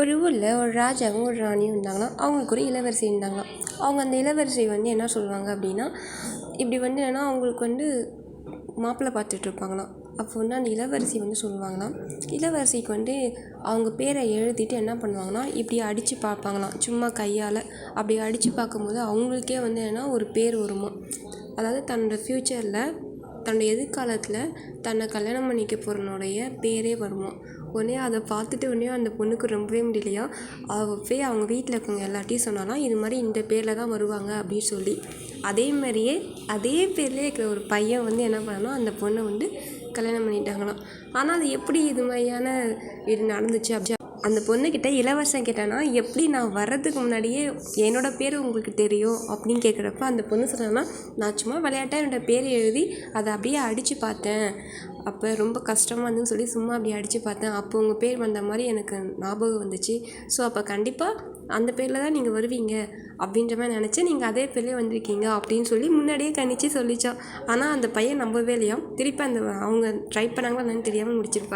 ஒரு ஊரில் ஒரு ராஜாவும் ஒரு ராணியும் இருந்தாங்களாம். அவங்களுக்கு ஒரு இளவரசி இருந்தாங்களாம். அவங்க அந்த இளவரசி என்ன சொல்லுவாங்க அப்படின்னா, இப்படி என்னென்னா அவங்களுக்கு மாப்பிள்ளை பார்த்துட்ருப்பாங்களாம். அப்போ அந்த இளவரசி சொல்லுவாங்களாம், இளவரசிக்கு அவங்க பேரை எழுதிட்டு என்ன பண்ணுவாங்கன்னா, இப்படி அடித்து பார்ப்பாங்களாம் சும்மா கையால். அப்படி அடித்து பார்க்கும்போது அவங்களுக்கே என்னென்னா ஒரு பேர் வருமா. அதாவது தன்னோட ஃப்யூச்சரில் தன்னோட எதிர்காலத்தில் தன்னை கல்யாணம் பண்ணிக்க போகிறனுடைய பேரே வருமா. உடனே அதை பார்த்துட்டு அந்த பொண்ணுக்கு ரொம்பவே முடியலையா. அவள் போய் அவங்க வீட்டில் இருக்கவங்க எல்லாத்தையும் சொன்னாலாம், இது மாதிரி இந்த பேரில் தான் வருவாங்க அப்படின்னு சொல்லி. அதே மாதிரியே அதே பேர்லேயே இருக்கிற ஒரு பையன் என்ன பண்ணான்னா, அந்த பொண்ணை கல்யாணம் பண்ணிட்டாங்களாம். ஆனால் அது எப்படி இது மாதிரியான இது நடந்துச்சு அப்படி அந்த பொண்ணுக்கிட்ட இளவரசன் கேட்டானா, எப்படி நான் வர்றதுக்கு முன்னாடியே என்னோடய பேர் உங்களுக்கு தெரியும் அப்படின்னு கேட்குறப்ப அந்த பொண்ணு சொன்னான்னா, நான் சும்மா விளையாட்டாக என்னோடய பேர் எழுதி அதை அப்படியே அடித்து பார்த்தேன். அப்போ ரொம்ப கஷ்டமாக இருந்துன்னு சொல்லி சும்மா அப்படியே அடித்து பார்த்தேன். அப்போ உங்கள் பேர் வந்த மாதிரி எனக்கு ஞாபகம் வந்துச்சு. ஸோ அப்போ கண்டிப்பாக அந்த பேரில் தான் நீங்கள் வருவீங்க அப்படின்ற மாதிரி நினச்சி நீங்கள் அதே பேர்லேயே வந்திருக்கீங்க அப்படின்னு சொல்லி முன்னாடியே கணிச்சு சொல்லிச்சான். ஆனால் அந்த பையன் நம்பவே இல்லையா. திருப்பி அவங்க ட்ரை பண்ணாங்களா என்னன்னு தெரியாமல் முடிச்சிருப்பாங்க.